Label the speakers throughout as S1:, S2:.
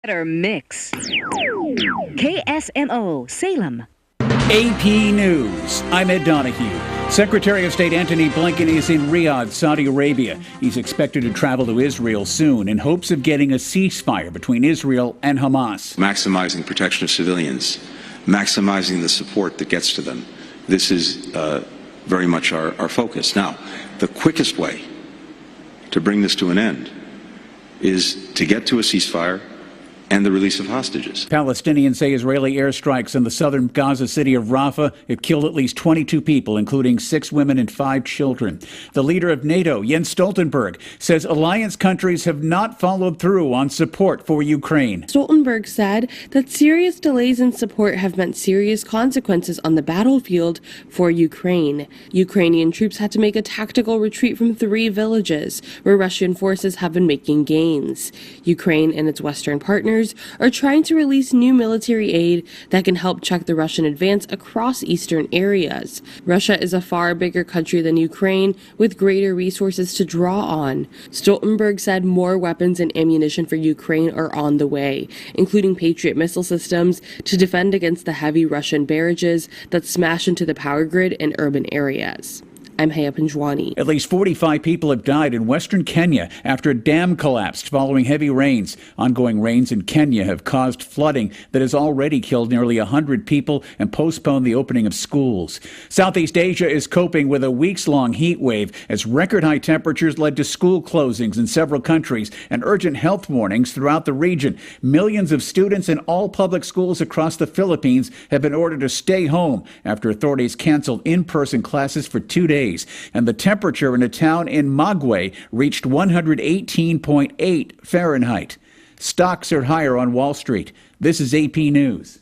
S1: Better mix. KSMO Salem.
S2: AP News. I'm Ed Donahue. Secretary of State Antony Blinken is in Riyadh, Saudi Arabia. He's expected to travel to Israel soon in hopes of getting a ceasefire between Israel and Hamas.
S3: Maximizing protection of civilians, maximizing the support that gets to them. This is very much our focus. Now, the quickest way to bring this to an end is to get to a ceasefire and the release of hostages.
S2: Palestinians say Israeli airstrikes in the southern Gaza city of Rafah have killed at least 22 people, including 6 women and 5 children. The leader of NATO, Jens Stoltenberg, says alliance countries have not followed through on support for Ukraine.
S4: Stoltenberg said that serious delays in support have meant serious consequences on the battlefield for Ukraine. Ukrainian troops had to make a tactical retreat from 3 villages where Russian forces have been making gains. Ukraine and its Western partners are trying to release new military aid that can help check the Russian advance across eastern areas. Russia is a far bigger country than Ukraine, with greater resources to draw on. Stoltenberg said more weapons and ammunition for Ukraine are on the way, including Patriot missile systems to defend against the heavy Russian barrages that smash into the power grid in urban areas. I'm Haya Panjwani.
S2: At least 45 people have died in western Kenya after a dam collapsed following heavy rains. Ongoing rains in Kenya have caused flooding that has already killed nearly 100 people and postponed the opening of schools. Southeast Asia is coping with a weeks-long heat wave as record-high temperatures led to school closings in several countries and urgent health warnings throughout the region. Millions of students in all public schools across the Philippines have been ordered to stay home after authorities canceled in-person classes for 2 days. And the temperature in a town in Magwe reached 118.8 Fahrenheit. Stocks are higher on Wall Street. This is AP News.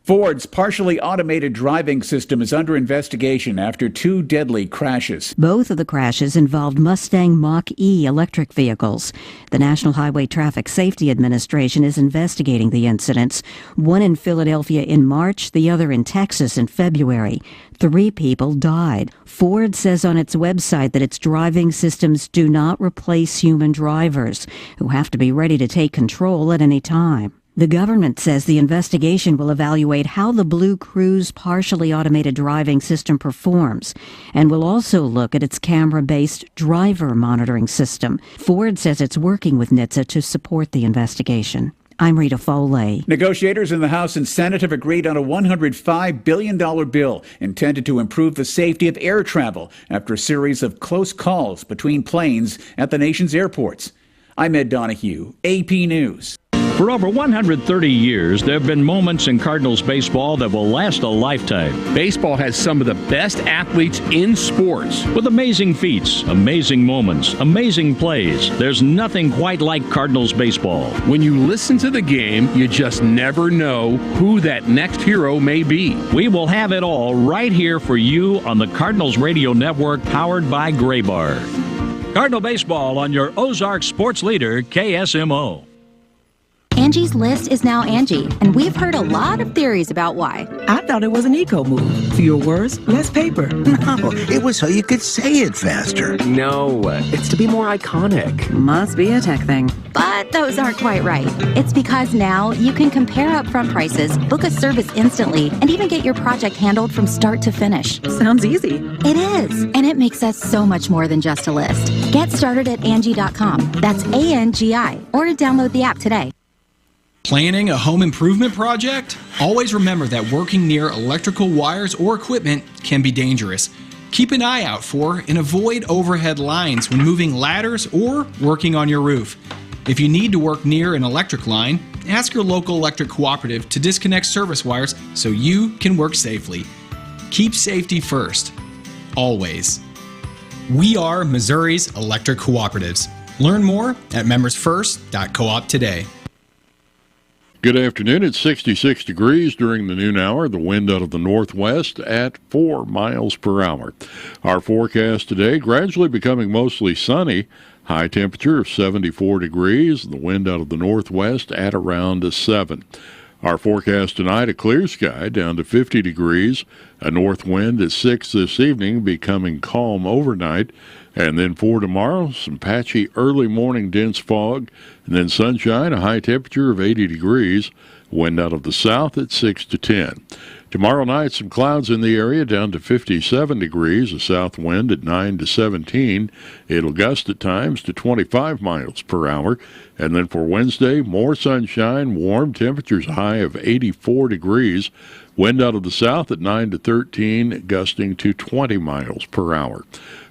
S2: Ford's partially automated driving system is under investigation after 2 deadly crashes.
S5: Both of the crashes involved Mustang Mach-E electric vehicles. The National Highway Traffic Safety Administration is investigating the incidents, one in Philadelphia in March, the other in Texas in February. 3 people died. Ford says on its website that its driving systems do not replace human drivers, who have to be ready to take control at any time. The government says the investigation will evaluate how the Blue Cruise partially automated driving system performs and will also look at its camera-based driver monitoring system. Ford says it's working with NHTSA to support the investigation. I'm Rita Foley.
S2: Negotiators in the House and Senate have agreed on a $105 billion bill intended to improve the safety of air travel after a series of close calls between planes at the nation's airports. I'm Ed Donahue, AP News.
S6: For over 130 years, there have been moments in Cardinals baseball that will last a lifetime.
S7: Baseball has some of the best athletes in sports.
S6: With amazing feats, amazing moments, amazing plays, there's nothing quite like Cardinals baseball.
S7: When you listen to the game, you just never know who that next hero may be.
S6: We will have it all right here for you on the Cardinals Radio Network, powered by Graybar. Cardinal baseball on your Ozark sports leader, KSMO.
S8: Angie's List is now Angie, and we've heard a lot of theories about why.
S9: I thought it was an eco move. Fewer words, less paper.
S10: No, it was so you could say it faster.
S11: No, it's to be more iconic.
S12: Must be a tech thing.
S8: But those aren't quite right. It's because now you can compare upfront prices, book a service instantly, and even get your project handled from start to finish.
S12: Sounds easy.
S8: It is, and it makes us so much more than just a list. Get started at Angie.com. That's ANGI, or download the app today.
S13: Planning a home improvement project? Always remember that working near electrical wires or equipment can be dangerous. Keep an eye out for and avoid overhead lines when moving ladders or working on your roof. If you need to work near an electric line, ask your local electric cooperative to disconnect service wires so you can work safely. Keep safety first. Always. We are Missouri's electric cooperatives. Learn more at membersfirst.coop today.
S14: Good afternoon. It's 66 degrees during the noon hour. The wind out of the northwest at 4 miles per hour. Our forecast today, gradually becoming mostly sunny. High temperature of 74 degrees. The wind out of the northwest at around 7. Our forecast tonight, a clear sky down to 50 degrees. A north wind at 6 this evening, becoming calm overnight. And then for tomorrow, some patchy early morning dense fog, and then sunshine, a high temperature of 80 degrees, wind out of the south at 6 to 10. Tomorrow night, some clouds in the area, down to 57 degrees, a south wind at 9 to 17. It'll gust at times to 25 miles per hour. And then for Wednesday, more sunshine, warm temperatures, high of 84 degrees. Wind out of the south at 9 to 13, gusting to 20 miles per hour.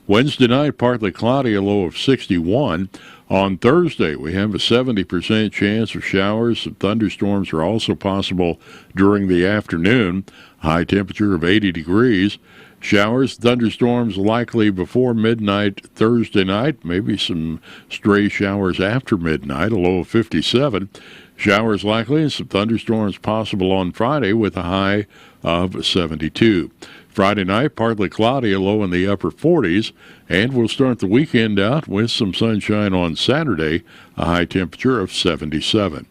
S14: Wednesday night, partly cloudy, a low of 61. On Thursday, we have a 70% chance of showers. Some thunderstorms are also possible during the afternoon. High temperature of 80 degrees. Showers, thunderstorms likely before midnight Thursday night. Maybe some stray showers after midnight, a low of 57. Showers likely and some thunderstorms possible on Friday with a high of 72. Friday night, partly cloudy, a low in the upper 40s, and we'll start the weekend out with some sunshine on Saturday, a high temperature of 77.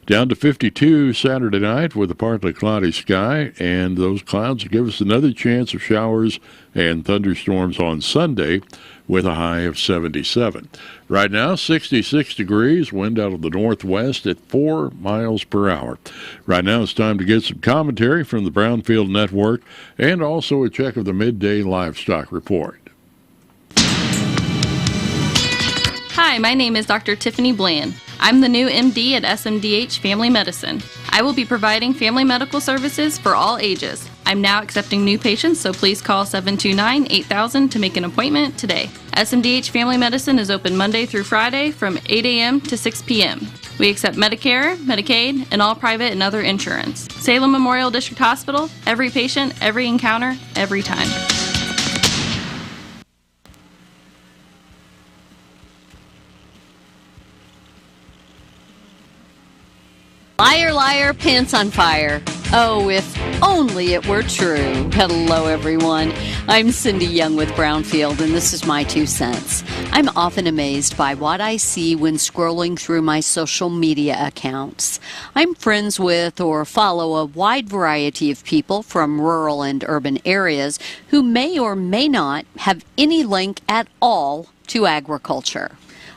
S14: Down to 52 Saturday night with a partly cloudy sky, and those clouds give us another chance of showers and thunderstorms on Sunday with a high of 77. Right now, 66 degrees, wind out of the northwest at 4 miles per hour. Right now, it's time to get some commentary from the Brownfield Network and also a check of the midday livestock report.
S1: Hi, my name is Dr. Tiffany Bland. I'm the new MD at SMDH Family Medicine. I will be providing family medical services for all ages. I'm now accepting new patients, so please call 729-8000 to make an appointment today. SMDH Family Medicine is open Monday through Friday from 8 a.m. to 6 p.m. We accept Medicare, Medicaid, and all private and other insurance. Salem Memorial District Hospital, every patient, every encounter, every time.
S12: Liar, liar, pants on fire. Oh, if only it were true. Hello, everyone. I'm Cindy Young with Brownfield, and this is my 2 cents. I'm often amazed by what I see when scrolling through my social media accounts. I'm friends with or follow a wide variety of people from rural and urban areas who may or may not have any link at all to agriculture.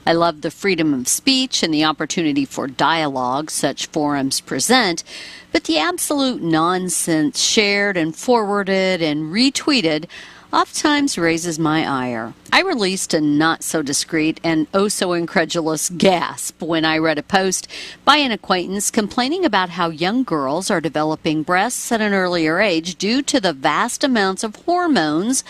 S12: I love the freedom of speech and the opportunity for dialogue such forums present, but the absolute nonsense shared and forwarded and retweeted oftentimes raises my ire. I released a not-so-discreet and oh-so-incredulous gasp when I read a post by an acquaintance complaining about how young girls are developing breasts at an earlier age due to the vast amounts of hormones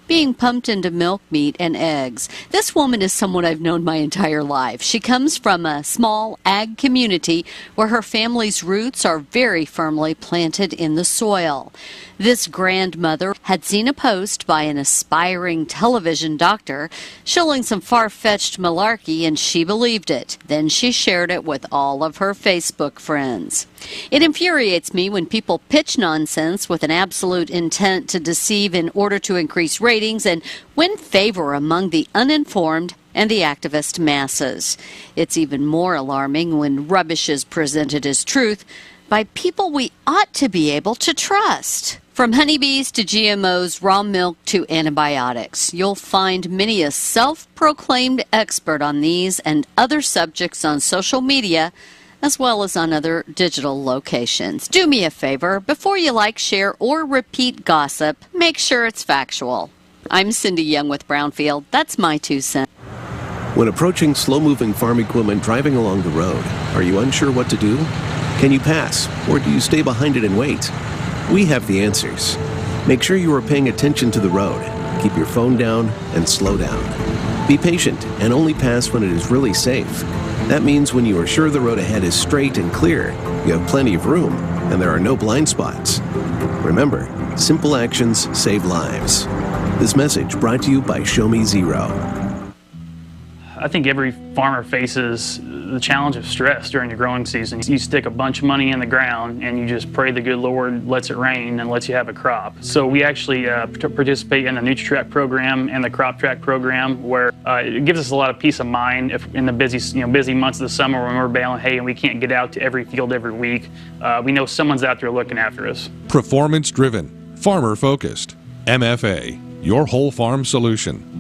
S12: being pumped into milk, meat, and eggs. This woman is someone I've known my entire life. She comes from a small ag community where her family's roots are very firmly planted in the soil. This grandmother had seen a post by an aspiring television doctor showing some far-fetched malarkey, and she believed it. Then she shared it with all of her Facebook friends. It infuriates me when people pitch nonsense with an absolute intent to deceive in order to increase ratings and win favor among the uninformed and the activist masses. It's even more alarming when rubbish is presented as truth by people we ought to be able to trust. From honeybees to GMOs, raw milk to antibiotics, you'll find many a self-proclaimed expert on these and other subjects on social media, as well as on other digital locations. Do me a favor, before you like, share, or repeat gossip, make sure it's factual. I'm Cindy Young with Brownfield. That's my 2 cents.
S15: When approaching slow-moving farm equipment driving along the road, are you unsure what to do? Can you pass, or do you stay behind it and wait? We have the answers. Make sure you are paying attention to the road. Keep your phone down and slow down. Be patient and only pass when it is really safe. That means when you are sure the road ahead is straight and clear, you have plenty of room, and there are no blind spots. Remember, simple actions save lives. This message brought to you by Show Me Zero.
S16: I think every farmer faces the challenge of stress during the growing season. You stick a bunch of money in the ground and you just pray the good Lord lets it rain and lets you have a crop. So we actually participate in the NutriTrack program and the Crop Track program, where it gives us a lot of peace of mind if in the busy months of the summer when we're baling hay and we can't get out to every field every week. We know someone's out there looking after us.
S17: Performance driven, farmer focused. MFA, your whole farm solution.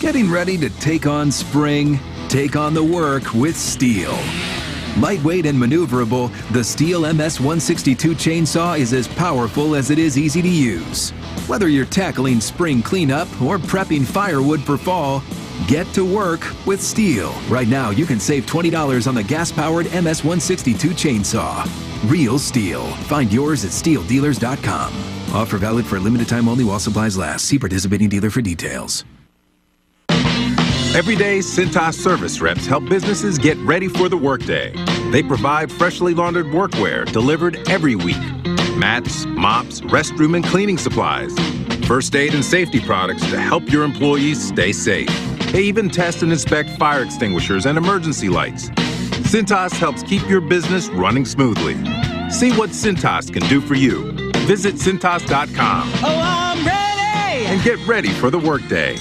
S17: Getting ready to take on spring? Take on the work with Steel. Lightweight and maneuverable, the Steel MS-162 chainsaw is as powerful as it is easy to use. Whether you're tackling spring cleanup or prepping firewood for fall, get to work with Steel. Right now, you can save $20 on the gas-powered MS-162 chainsaw. Real Steel. Find yours at SteelDealers.com. Offer valid for a limited time only while supplies last. See participating dealer for details.
S18: Every day, Cintas service reps help businesses get ready for the workday. They provide freshly laundered workwear delivered every week. Mats, mops, restroom and cleaning supplies. First aid and safety products to help your employees stay safe. They even test and inspect fire extinguishers and emergency lights. Cintas helps keep your business running smoothly. See what Cintas can do for you. Visit Cintas.com.
S19: Oh, I'm ready!
S18: And get ready for the workday.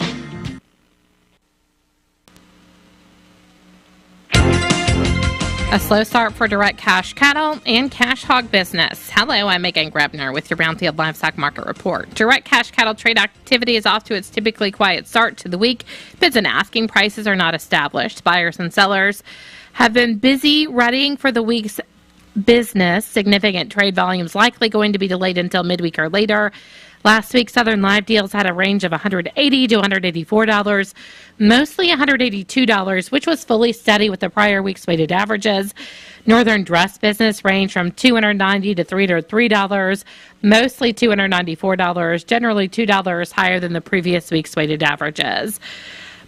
S20: A slow start for direct cash cattle and cash hog business. Hello, I'm Megan Grebner with your Brownfield Livestock Market Report. Direct cash cattle trade activity is off to its typically quiet start to the week. Bids and asking prices are not established. Buyers and sellers have been busy readying for the week's business. Significant trade volumes likely going to be delayed until midweek or later. Last week, Southern live deals had a range of $180 to $184, mostly $182, which was fully steady with the prior week's weighted averages. Northern dress business ranged from $290 to $303, mostly $294, generally $2 higher than the previous week's weighted averages.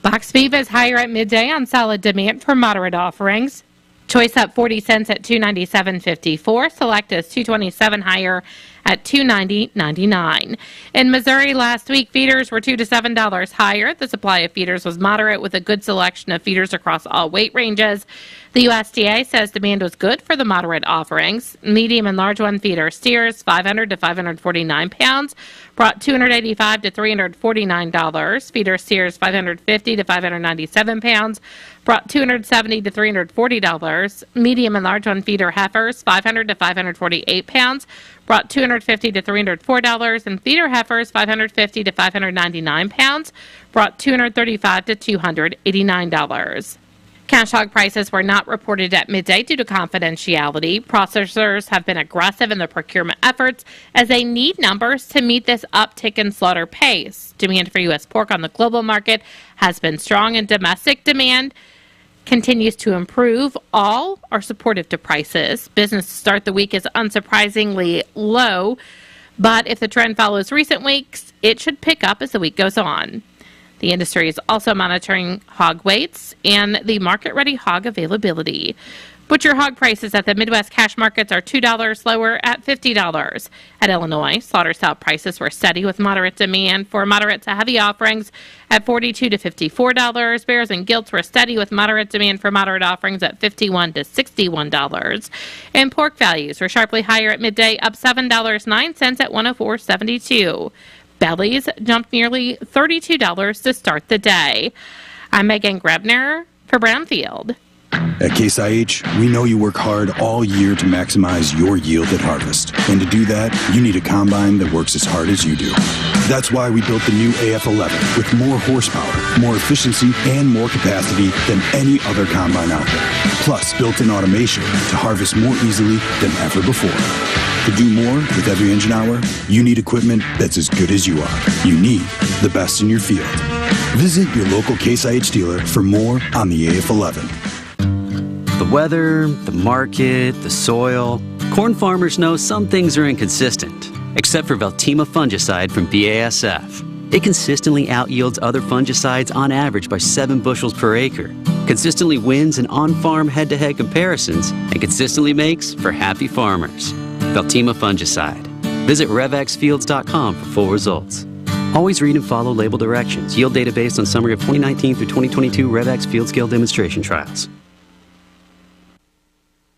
S20: Box beef is higher at midday on solid demand for moderate offerings. Choice up 40 cents at $297.54. Select is $227 higher at $290.99. In Missouri last week, feeders were $2 to $7 higher. The supply of feeders was moderate with a good selection of feeders across all weight ranges. The USDA says demand was good for the moderate offerings. Medium and large one feeder steers 500 to 549 pounds brought $285 to $349. Feeder steers 550 to 597 pounds brought $270 to $340. Medium and large one feeder heifers 500 to 548 pounds brought $250 to $304, and feeder heifers 550 to 599 pounds brought $235 to $289. Cash hog prices were not reported at midday due to confidentiality. Processors have been aggressive in their procurement efforts as they need numbers to meet this uptick in slaughter pace. Demand for U.S. pork on the global market has been strong, and domestic demand continues to improve. All are supportive to prices. Business to start the week is unsurprisingly low, but if the trend follows recent weeks, it should pick up as the week goes on. The industry is also monitoring hog weights and the market-ready hog availability. Butcher hog prices at the Midwest cash markets are $2 lower at $50. At Illinois, slaughter sale prices were steady with moderate demand for moderate to heavy offerings at $42 to $54. Bears and gilts were steady with moderate demand for moderate offerings at $51 to $61. And pork values were sharply higher at midday, up $7.09 at $104.72. Bellies jumped nearly $32 to start the day. I'm Megan Grebner for Brownfield.
S21: At Case IH, we know you work hard all year to maximize your yield at harvest. And to do that, you need a combine that works as hard as you do. That's why we built the new AF11 with more horsepower, more efficiency, and more capacity than any other combine out there. Plus, built-in automation to harvest more easily than ever before. To do more with every engine hour, you need equipment that's as good as you are. You need the best in your field. Visit your local Case IH dealer for more on the AF11.
S22: The weather, the market, the soil. Corn farmers know some things are inconsistent, except for Veltima fungicide from BASF. It consistently outyields other fungicides on average by 7 bushels per acre, consistently wins in on-farm head-to-head comparisons, and consistently makes for happy farmers. Veltima fungicide. Visit RevXFields.com for full results. Always read and follow label directions. Yield data based on summary of 2019 through 2022 RevX Field Scale Demonstration Trials.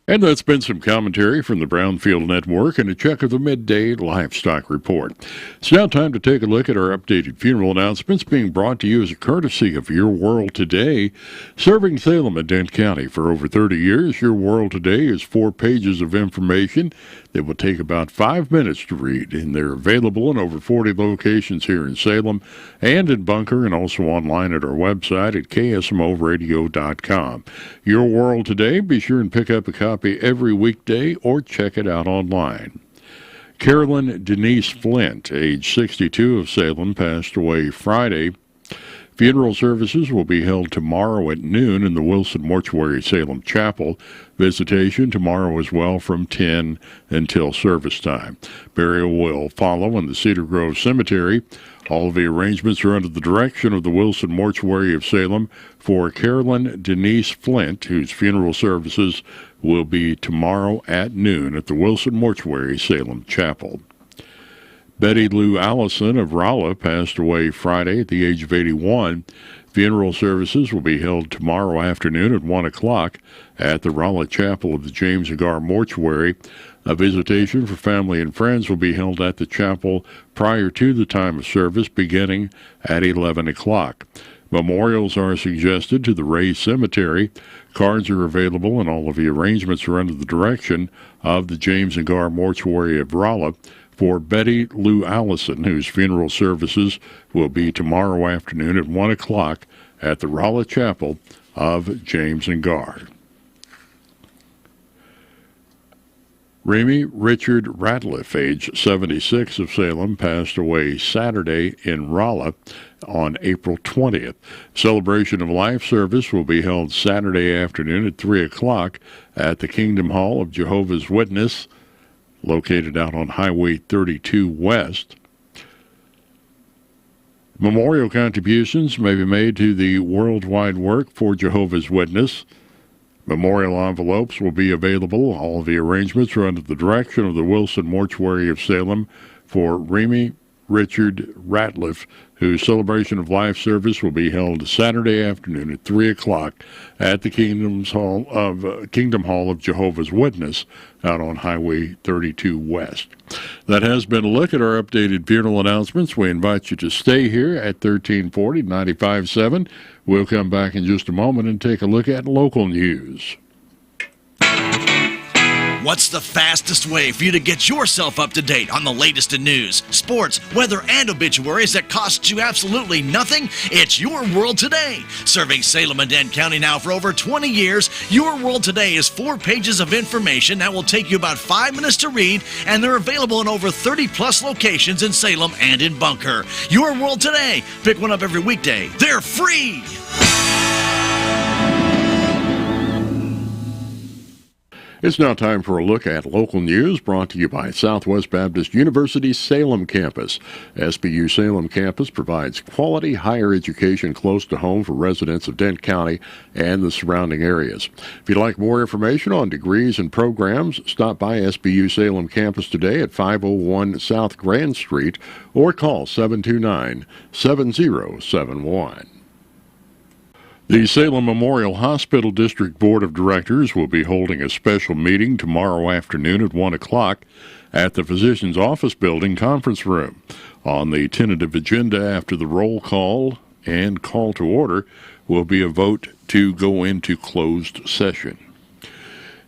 S14: And that's been some commentary from the Brownfield Network and a check of the midday livestock report. It's now time to take a look at our updated funeral announcements being brought to you as a courtesy of Your World Today. Serving Salem and Dent County for over 30 years, Your World Today is 4 pages of information that will take about 5 minutes to read, and they're available in over 40 locations here in Salem and in Bunker, and also online at our website at ksmoradio.com. Your World Today, be sure and pick up a copy every weekday or check it out online. Carolyn Denise Flint, age 62 of Salem, passed away Friday. Funeral services will be held tomorrow at noon in the Wilson Mortuary Salem Chapel. Visitation tomorrow as well from 10 until service time. Burial will follow in the Cedar Grove Cemetery. All of the arrangements are under the direction of the Wilson Mortuary of Salem for Carolyn Denise Flint, whose funeral services will be tomorrow at noon at the Wilson Mortuary Salem Chapel. Betty Lou Allison of Rolla passed away Friday at the age of 81. Funeral services will be held tomorrow afternoon at 1 o'clock at the Rolla Chapel of the James Agar Mortuary. A visitation for family and friends will be held at the chapel prior to the time of service, beginning at 11 o'clock. Memorials are suggested to the Ray Cemetery. Cards are available, and all of the arrangements are under the direction of the James Agar Mortuary of Rolla. For Betty Lou Allison, whose funeral services will be tomorrow afternoon at 1 o'clock at the Rolla Chapel of James and Gar. Remy Richard Ratliff, age 76 of Salem, passed away Saturday in Rolla on April 20th. Celebration of Life service will be held Saturday afternoon at 3 o'clock at the Kingdom Hall of Jehovah's Witness, located out on Highway 32 West. Memorial contributions may be made to the worldwide work for Jehovah's Witness. Memorial envelopes will be available. All of the arrangements are under the direction of the Wilson Mortuary of Salem for Remy Richard Ratliff, whose Celebration of Life service will be held Saturday afternoon at 3 o'clock at the Kingdom Hall of Jehovah's Witness out on Highway 32 West. That has been a look at our updated funeral announcements. We invite you to stay here at 1340 95.7. We'll come back in just a moment and take a look at local news.
S3: What's the fastest way for you to get yourself up to date on the latest in news, sports, weather, and obituaries that costs you absolutely nothing? It's Your World Today. Serving Salem and Dent County now for over 20 years, Your World Today is 4 pages of information that will take you about 5 minutes to read, and they're available in over 30-plus locations in Salem and in Bunker. Your World Today. Pick one up every weekday. They're free!
S14: It's now time for a look at local news brought to you by Southwest Baptist University's Salem campus. SBU Salem campus provides quality higher education close to home for residents of Dent County and the surrounding areas. If you'd like more information on degrees and programs, stop by SBU Salem campus today at 501 South Grand Street or call 729-7071. The Salem Memorial Hospital District Board of Directors will be holding a special meeting tomorrow afternoon at 1 o'clock at the Physician's Office Building Conference Room. On the tentative agenda after the roll call and call to order will be a vote to go into closed session.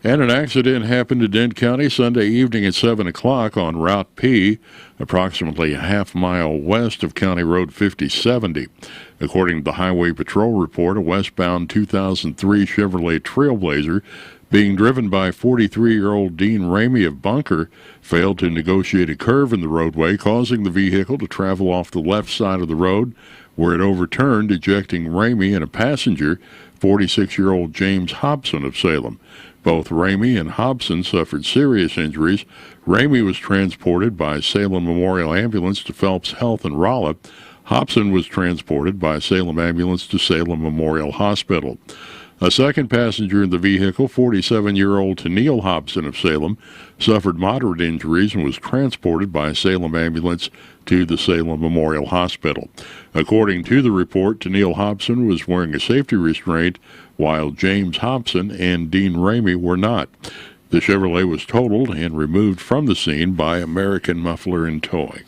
S14: And an accident happened in Dent County Sunday evening at 7 o'clock on Route P, approximately a half-mile west of County Road 5070. According to the Highway Patrol report, a westbound 2003 Chevrolet Trailblazer being driven by 43-year-old Dean Ramey of Bunker failed to negotiate a curve in the roadway, causing the vehicle to travel off the left side of the road, where it overturned, ejecting Ramey and a passenger, 46-year-old James Hobson of Salem. Both Ramey and Hobson suffered serious injuries. Ramey was transported by Salem Memorial Ambulance to Phelps Health in Rolla. Hobson was transported by Salem Ambulance to Salem Memorial Hospital. A second passenger in the vehicle, 47-year-old Tennille Hobson of Salem, suffered moderate injuries and was transported by a Salem ambulance to the Salem Memorial Hospital. According to the report, Tennille Hobson was wearing a safety restraint, while James Hobson and Dean Ramey were not. The Chevrolet was totaled and removed from the scene by American Muffler and Towing.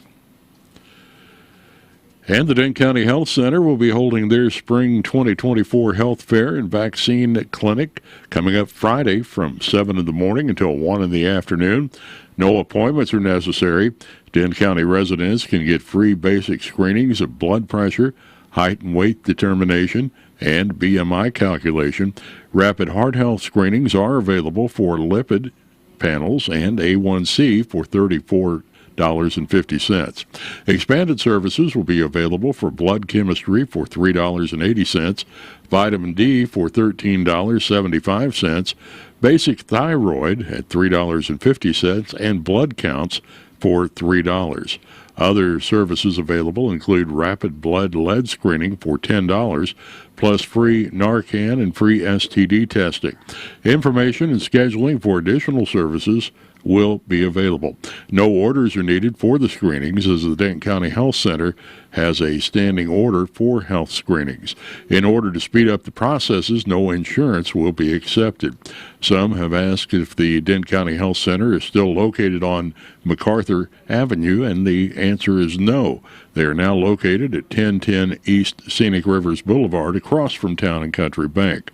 S14: And the Dane County Health Center will be holding their spring 2024 health fair and vaccine clinic coming up Friday from 7 in the morning until 1 in the afternoon. No appointments are necessary. Dane County residents can get free basic screenings of blood pressure, height and weight determination, and BMI calculation. Rapid heart health screenings are available for lipid panels and A1C for $34.50. Expanded services will be available for blood chemistry for $3.80, vitamin D for $13.75, basic thyroid at $3.50, and blood counts for $3. Other services available include rapid blood lead screening for $10, plus free Narcan and free STD testing. Information and scheduling for additional services will be available. No orders are needed for the screenings, as the Dane County Health Center has a standing order for health screenings. In order to speed up the processes, no insurance will be accepted. Some have asked if the Dane County Health Center is still located on MacArthur Avenue, and the answer is no. They are now located at 1010 East Scenic Rivers Boulevard, across from Town and Country Bank.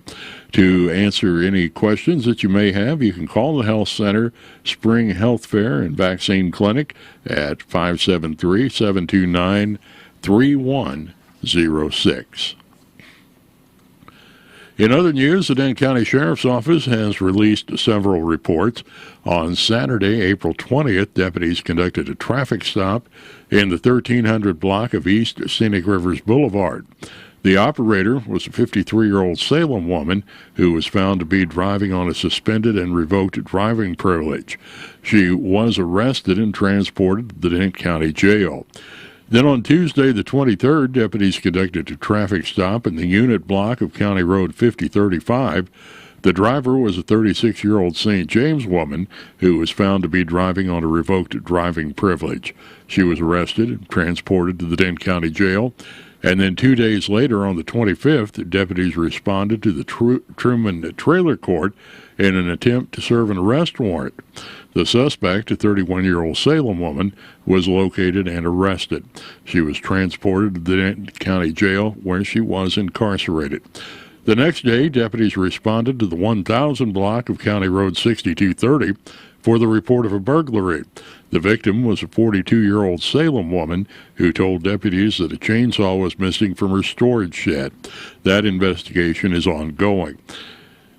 S14: To answer any questions that you may have, you can call the Health Center Spring Health Fair and Vaccine Clinic at 573-729-3106. In other news, the Dane County Sheriff's Office has released several reports. On Saturday, April 20th, deputies conducted a traffic stop in the 1300 block of East Scenic Rivers Boulevard. The operator was a 53-year-old Salem woman who was found to be driving on a suspended and revoked driving privilege. She was arrested and transported to the Dane County Jail. Then on Tuesday, the 23rd, deputies conducted a traffic stop in the unit block of County Road 5035. The driver was a 36-year-old St. James woman who was found to be driving on a revoked driving privilege. She was arrested and transported to the Dane County Jail. And then 2 days later, on the 25th, deputies responded to the Truman Trailer Court in an attempt to serve an arrest warrant. The suspect, a 31-year-old Salem woman, was located and arrested. She was transported to the Dane County Jail, where she was incarcerated. The next day, deputies responded to the 1000 block of County Road 6230 for the report of a burglary. The victim was a 42-year-old Salem woman who told deputies that a chainsaw was missing from her storage shed. That investigation is ongoing.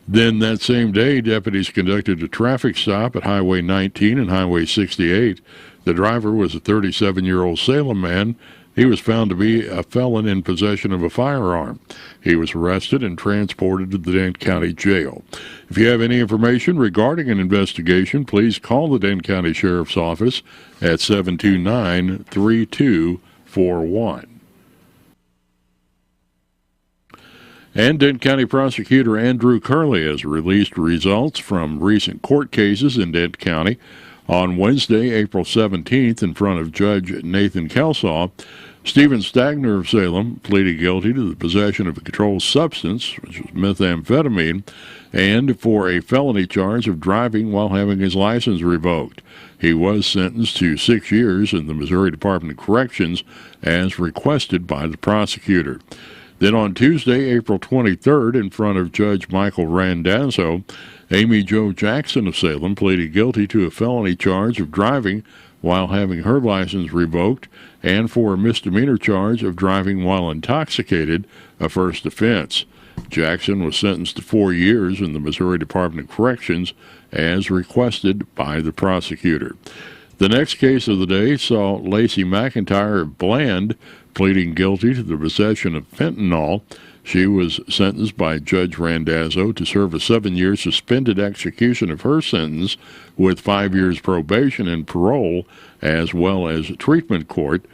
S14: Then that same day, deputies conducted a traffic stop at Highway 19 and Highway 68. The driver was a 37-year-old Salem man. He was found to be a felon in possession of a firearm. He was arrested and transported to the Dane County Jail. If you have any information regarding an investigation, please call the Dane County Sheriff's Office at 729-3241. And Dane County Prosecutor Andrew Curley has released results from recent court cases in Dane County. On Wednesday, April 17th, in front of Judge Nathan Kelsaw, Stephen Stagner of Salem pleaded guilty to the possession of a controlled substance, which was methamphetamine, and for a felony charge of driving while having his license revoked. He was sentenced to 6 years in the Missouri Department of Corrections as requested by the prosecutor. Then on Tuesday, April 23rd, in front of Judge Michael Randazzo, Amy Jo Jackson of Salem pleaded guilty to a felony charge of driving while having her license revoked and for a misdemeanor charge of driving while intoxicated, a first offense. Jackson was sentenced to 4 years in the Missouri Department of Corrections as requested by the prosecutor. The next case of the day saw Lacey McIntyre of Bland pleading guilty to the possession of fentanyl. She was sentenced by Judge Randazzo to serve a 7-year suspended execution of her sentence with 5 years probation and parole, as well as treatment court.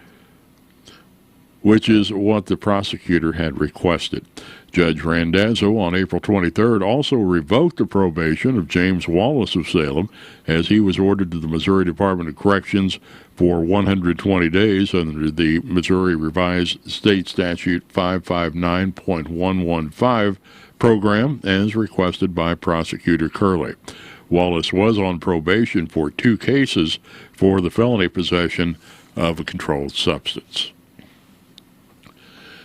S14: which is what the prosecutor had requested. Judge Randazzo on April 23rd also revoked the probation of James Wallace of Salem, as he was ordered to the Missouri Department of Corrections for 120 days under the Missouri Revised State Statute 559.115 program, as requested by Prosecutor Curley. Wallace was on probation for 2 cases for the felony possession of a controlled substance.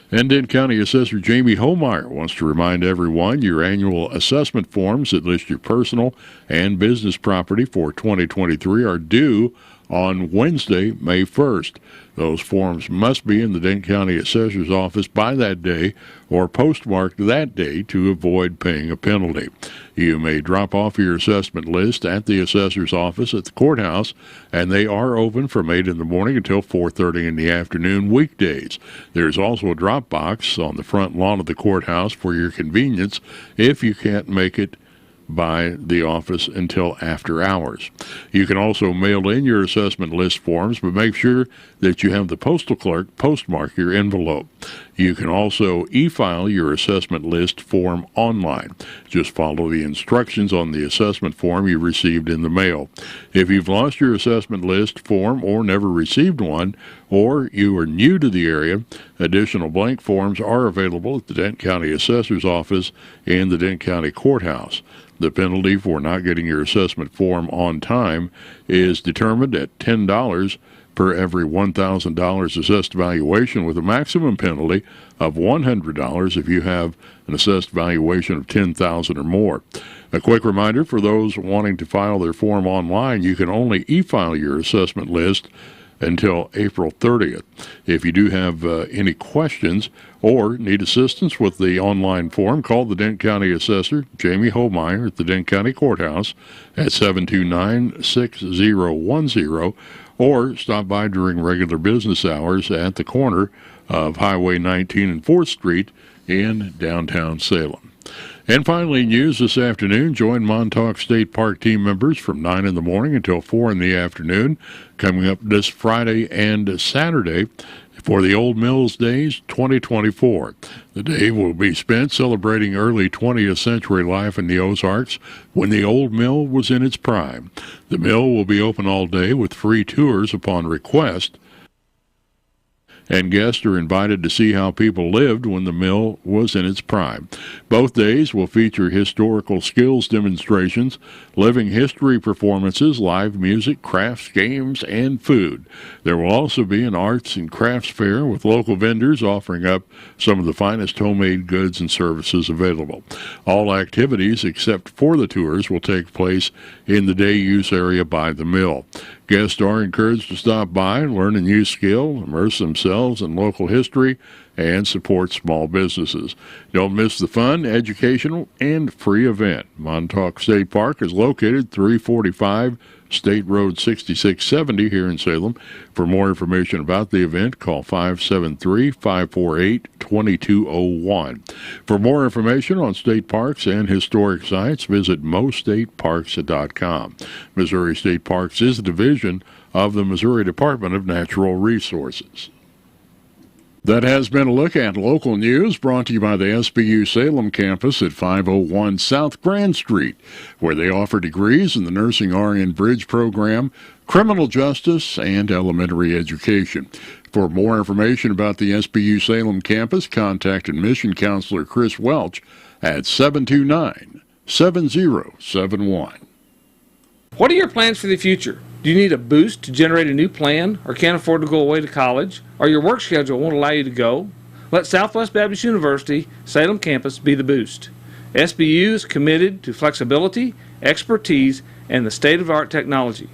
S14: And Denton County Assessor Jamie Homeyer wants to remind everyone your annual assessment forms that list your personal and business property for 2023 are due on Wednesday, May 1st. Those forms must be in the Denton County Assessor's office by that day or postmarked that day to avoid paying a penalty. You may drop off your assessment list at the assessor's office at the courthouse, and they are open from 8 in the morning until 4:30 in the afternoon weekdays. There's also a drop box on the front lawn of the courthouse for your convenience if you can't make it by the office until after hours. You can also mail in your assessment list forms, but make sure that you have the postal clerk postmark your envelope. You can also e-file your assessment list form online. Just follow the instructions on the assessment form you received in the mail. If you've lost your assessment list form or never received one, or you are new to the area, additional blank forms are available at the Denton County Assessor's Office and the Denton County Courthouse. The penalty for not getting your assessment form on time is determined at $10 per every $1,000 assessed valuation, with a maximum penalty of $100 if you have an assessed valuation of $10,000 or more. A quick reminder for those wanting to file their form online, you can only e-file your assessment list until April 30th. If you do have any questions or need assistance with the online form, call the Denton County Assessor, Jamie Homeyer, at the Denton County Courthouse at 729-6010, or stop by during regular business hours at the corner of Highway 19 and 4th Street in downtown Salem. And finally, news this afternoon. Join Montauk State Park team members from 9 in the morning until 4 in the afternoon, coming up this Friday and Saturday for the Old Mills Days 2024. The day will be spent celebrating early 20th century life in the Ozarks when the old mill was in its prime. The mill will be open all day with free tours upon request, and guests are invited to see how people lived when the mill was in its prime. Both days will feature historical skills demonstrations, living history performances, live music, crafts, games, and food. There will also be an arts and crafts fair with local vendors offering up some of the finest homemade goods and services available. All activities except for the tours will take place in the day use area by the mill. Guests are encouraged to stop by, learn a new skill, immerse themselves in local history, and support small businesses. Don't miss the fun, educational, and free event. Montauk State Park is located 345 State Road 6670 here in Salem. For more information about the event, call 573-548-2201. For more information on state parks and historic sites, visit mostateparks.com. Missouri State Parks is a division of the Missouri Department of Natural Resources. That has been a look at local news brought to you by the SBU Salem campus at 501 South Grand Street, where they offer degrees in the Nursing RN Bridge program, criminal justice, and elementary education. For more information about the SBU Salem campus, contact Admission Counselor Chris Welch at 729-7071.
S4: What are your plans for the future? Do you need a boost to generate a new plan, or can't afford to go away to college, or your work schedule won't allow you to go? Let Southwest Baptist University Salem campus be the boost. SBU is committed to flexibility, expertise, and the state-of-the-art technology.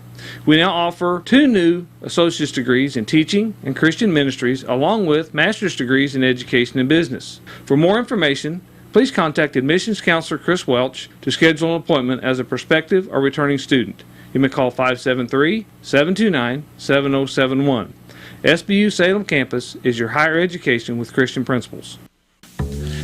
S4: We now offer 2 new associate's degrees in teaching and Christian ministries, along with master's degrees in education and business. For more information, please contact Admissions Counselor Chris Welch to schedule an appointment as a prospective or returning student. You may call 573-729-7071. SBU Salem campus is your higher education with Christian principles.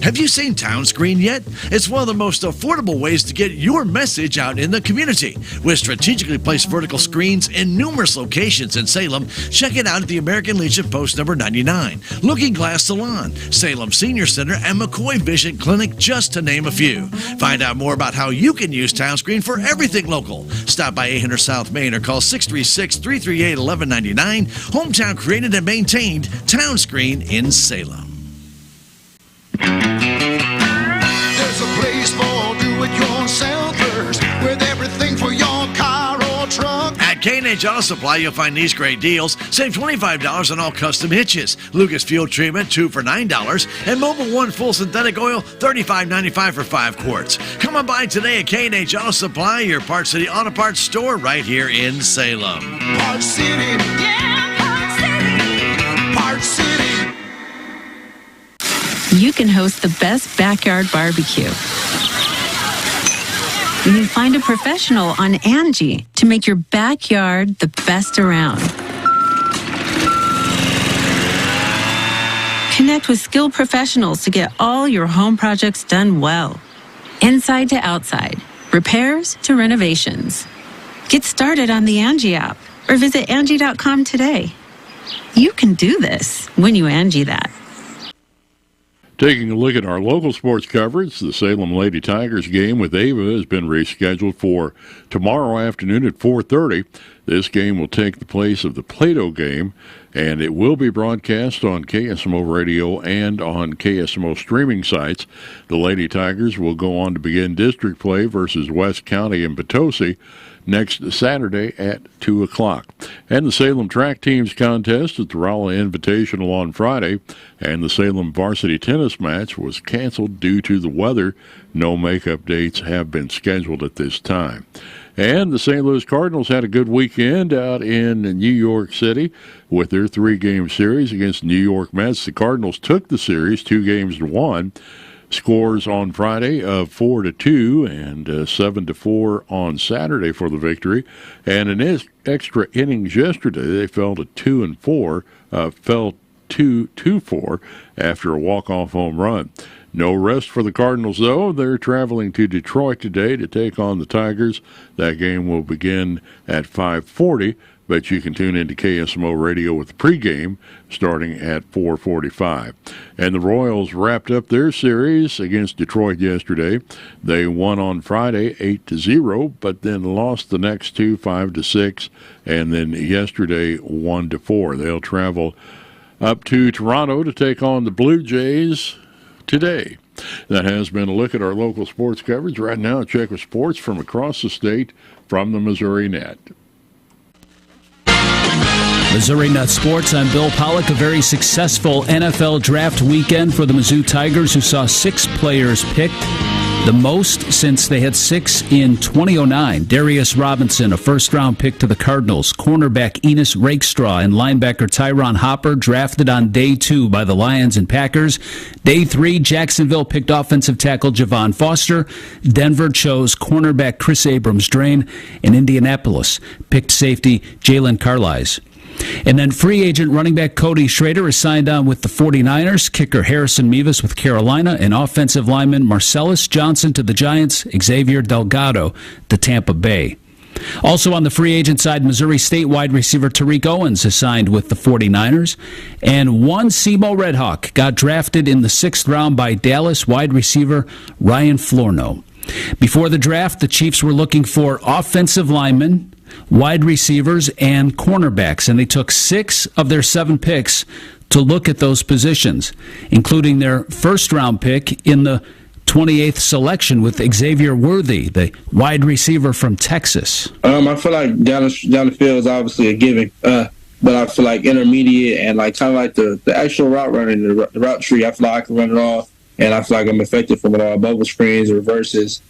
S3: Have you seen Town Screen yet? It's one of the most affordable ways to get your message out in the community. With strategically placed vertical screens in numerous locations in Salem, check it out at the American Legion Post number 99, Looking Glass Salon, Salem Senior Center, and McCoy Vision Clinic, just to name a few. Find out more about how you can use Town Screen for everything local. Stop by 800 South Main or call 636-338-1199. Hometown created and maintained, Town Screen in Salem.
S2: There's a place for do-it-yourselfers with everything for your car or truck.
S3: At K&H Auto Supply, you'll find these great deals. Save $25 on all custom hitches. Lucas Fuel Treatment, 2 for $9. And Mobil 1 Full Synthetic Oil, $35.95 for 5 quarts. Come on by today at K&H Auto Supply, your Park City Auto Parts store right here in Salem.
S2: Park City. Yeah, Park City. Park City.
S5: You can host the best backyard barbecue when you find a professional on Angie to make your backyard the best around. Connect with skilled professionals to get all your home projects done well. Inside to outside, repairs to renovations. Get started on the Angie app or visit Angie.com today. You can do this when you Angie that.
S14: Taking a look at our local sports coverage, the Salem Lady Tigers game with Ava has been rescheduled for tomorrow afternoon at 4:30. This game will take the place of the Plato game, and it will be broadcast on KSMO radio and on KSMO streaming sites. The Lady Tigers will go on to begin district play versus West County in Potosi next Saturday at 2 o'clock. And the Salem track teams contest at the Rolla Invitational on Friday, and the Salem varsity tennis match was canceled due to the weather. No makeup dates have been scheduled at this time. And the St. Louis Cardinals had a good weekend out in New York City with their 3-game series against New York Mets. The Cardinals took the series 2-1. Scores on Friday of 4-2 and 7-4 on Saturday for the victory. And in extra innings yesterday, they fell to 2-4, fell 2-4 after a walk-off home run. No rest for the Cardinals, though. They're traveling to Detroit today to take on the Tigers. That game will begin at 5:40. But you can tune into KSMO radio with the pregame starting at 4:45. And the Royals wrapped up their series against Detroit yesterday. They won on Friday 8-0, but then lost the next two 5-6, and then yesterday 1-4. They'll travel up to Toronto to take on the Blue Jays today. That has been a look at our local sports coverage. Right now, a check of sports from across the state from the Missouri Net.
S23: Missouri Nut Sports, I'm Bill Pollock. A very successful NFL draft weekend for the Mizzou Tigers, who saw 6 players picked, the most since they had 6 in 2009. Darius Robinson, a first-round pick to the Cardinals. Cornerback Enos Rakestraw and linebacker Tyron Hopper drafted on day 2 by the Lions and Packers. Day 3, Jacksonville picked offensive tackle Javon Foster. Denver chose cornerback Chris Abrams-Drain. And Indianapolis picked safety Jalen Carlisle. And then free agent running back Cody Schrader is signed on with the 49ers, kicker Harrison Mevis with Carolina, and offensive lineman Marcellus Johnson to the Giants, Xavier Delgado to Tampa Bay. Also on the free agent side, Missouri State wide receiver Tariq Owens is signed with the 49ers, and one SEMO Redhawk got drafted in the 6th round by Dallas wide receiver Ryan Florno. Before the draft, the Chiefs were looking for offensive linemen, wide receivers, and cornerbacks, and they took 6 of their 7 picks to look at those positions, including their first-round pick in the 28th selection with Xavier Worthy, the wide receiver from Texas.
S24: I feel like down the field is obviously a given, but I feel like intermediate and like kind of like the actual route running, the route tree, I feel like I can run it all, and I feel like I'm effective from it all, bubble screens, reverses,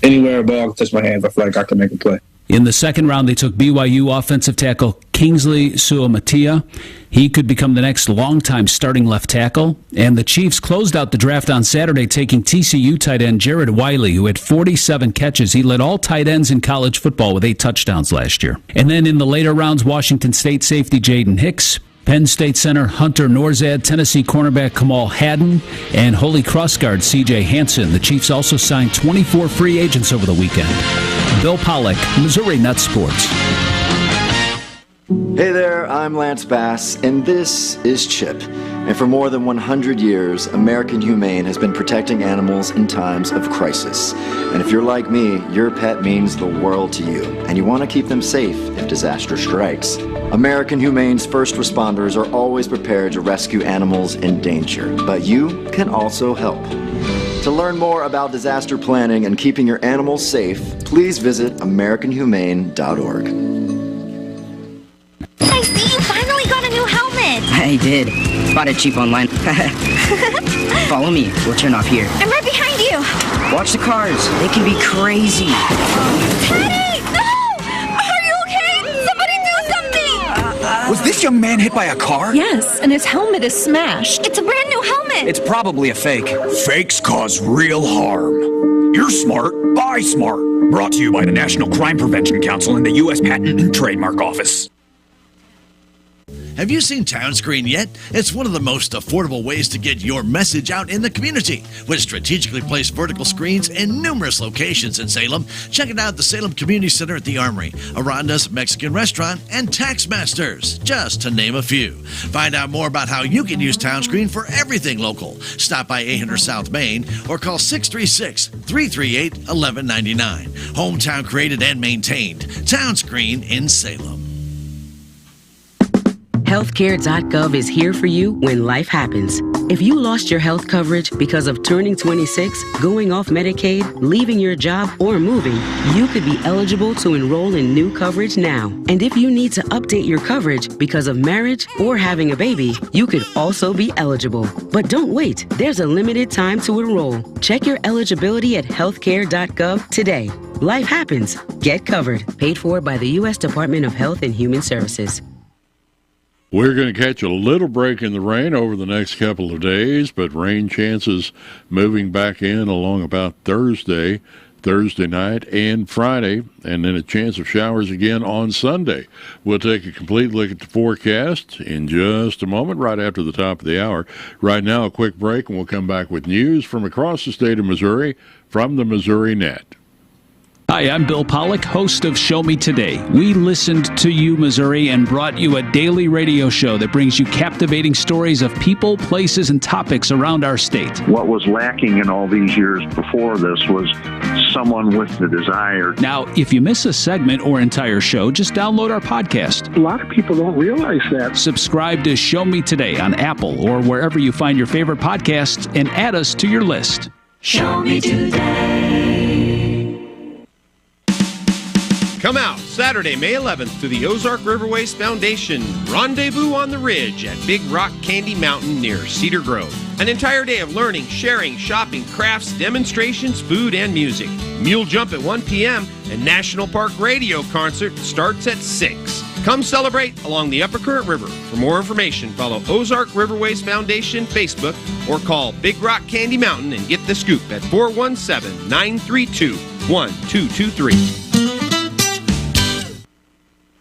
S24: anywhere a ball can touch my hands, I feel like I can make a play.
S23: In the 2nd round, they took BYU offensive tackle Kingsley Suamatia. He could become the next longtime starting left tackle. And the Chiefs closed out the draft on Saturday, taking TCU tight end Jared Wiley, who had 47 catches. He led all tight ends in college football with 8 touchdowns last year. And then in the later rounds, Washington State safety Jaden Hicks, Penn State center Hunter Norzad, Tennessee cornerback Kamal Haddon, and Holy Cross guard C.J. Hansen. The Chiefs also signed 24 free agents over the weekend. Bill Pollock, Missouri Nuts Sports.
S6: Hey there, I'm Lance Bass, and this is Chip. And for more than 100 years, American Humane has been protecting animals in times of crisis. And if you're like me, your pet means the world to you, and you want to keep them safe if disaster strikes. American Humane's first responders are always prepared to rescue animals in danger, but you can also help. To learn more about disaster planning and keeping your animals safe, please visit AmericanHumane.org.
S7: Hey, Steve, finally got a new helmet!
S9: I did. Bought it cheap online. Follow me. We'll turn off here.
S7: I'm right behind you!
S9: Watch the cars. They can be crazy.
S7: Teddy! No! Are you okay? Somebody do something!
S10: Was this young man hit by a car?
S7: Yes, and his helmet is smashed. It's a brand new helmet!
S10: It's probably a fake. Fakes cause real harm. You're smart. Buy smart. Brought to you by the National Crime Prevention Council and the U.S. Patent and Trademark Office.
S3: Have you seen Townscreen yet? It's one of the most affordable ways to get your message out in the community. With strategically placed vertical screens in numerous locations in Salem, check it out at the Salem Community Center at the Armory, Aranda's Mexican Restaurant, and Taxmasters, just to name a few. Find out more about how you can use Townscreen for everything local. Stop by 800 South Main or call 636-338-1199. Hometown created and maintained. Townscreen in Salem.
S25: Healthcare.gov is here for you when life happens. If you lost your health coverage because of turning 26, going off Medicaid, leaving your job, or moving, you could be eligible to enroll in new coverage now. And if you need to update your coverage because of marriage or having a baby, you could also be eligible. But don't wait. There's a limited time to enroll. Check your eligibility at healthcare.gov today. Life happens. Get covered. Paid for by the U.S. Department of Health and Human Services.
S14: We're going to catch a little break in the rain over the next couple of days, but rain chances moving back in along about Thursday night, and Friday, and then a chance of showers again on Sunday. We'll take a complete look at the forecast in just a moment, right after the top of the hour. Right now, a quick break, and we'll come back with news from across the state of Missouri from the Missouri Net.
S23: Hi, I'm Bill Pollock, host of Show Me Today. We listened to you, Missouri, and brought you a daily radio show that brings you captivating stories of people, places, and topics around our state.
S26: What was lacking in all these years before this was someone with the desire.
S23: Now, if you miss a segment or entire show, just download our podcast.
S26: A lot of people don't realize that.
S23: Subscribe to Show Me Today on Apple or wherever you find your favorite podcasts and add us to your list.
S27: Show Me Today.
S28: Come out Saturday, May 11th to the Ozark Riverways Foundation Rendezvous on the Ridge at Big Rock Candy Mountain near Cedar Grove. An entire day of learning, sharing, shopping, crafts, demonstrations, food, and music. Mule Jump at 1 p.m. and National Park Radio Concert starts at 6. Come celebrate along the Upper Current River. For more information, follow Ozark Riverways Foundation Facebook or call Big Rock Candy Mountain and get the scoop at 417-932-1223.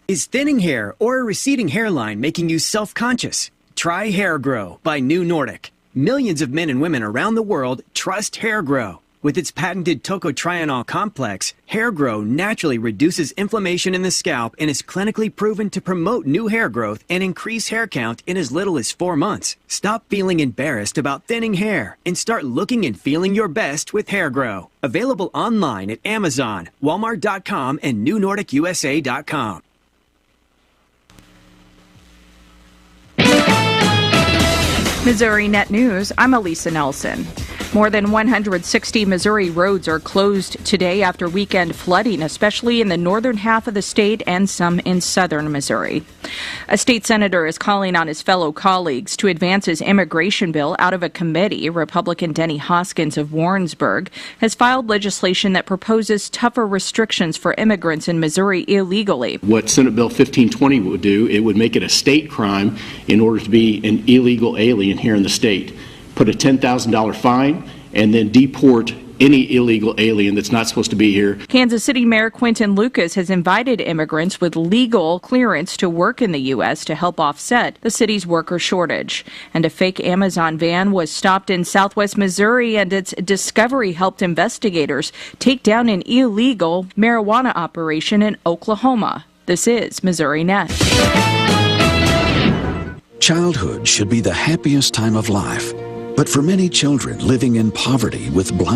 S29: Is thinning hair or a receding hairline making you self-conscious? Try Hair Grow by New Nordic. Millions of men and women around the world trust Hair Grow. With its patented tocotrienol complex, Hair Grow naturally reduces inflammation in the scalp and is clinically proven to promote new hair growth and increase hair count in as little as 4 months. Stop feeling embarrassed about thinning hair and start looking and feeling your best with Hair Grow. Available online at Amazon, Walmart.com, and NewNordicUSA.com.
S30: Missouri Net News, I'm Elisa Nelson. More than 160 Missouri roads are closed today after weekend flooding, especially in the northern half of the state and some in southern Missouri. A state senator is calling on his fellow colleagues to advance his immigration bill out of a committee. Republican Denny Hoskins of Warrensburg has filed legislation that proposes tougher restrictions for immigrants in Missouri illegally.
S31: What Senate Bill 1520 would do, it would make it a state crime in order to be an illegal alien here in the state. Put a $10,000 fine and then deport any illegal alien that's not supposed to be here.
S30: Kansas City Mayor Quentin Lucas has invited immigrants with legal clearance to work in the U.S. to help offset the city's worker shortage. And a fake Amazon van was stopped in southwest Missouri, and its discovery helped investigators take down an illegal marijuana operation in Oklahoma. This is Missouri Net.
S1: Childhood should be the happiest time of life. But for many children living in poverty with blind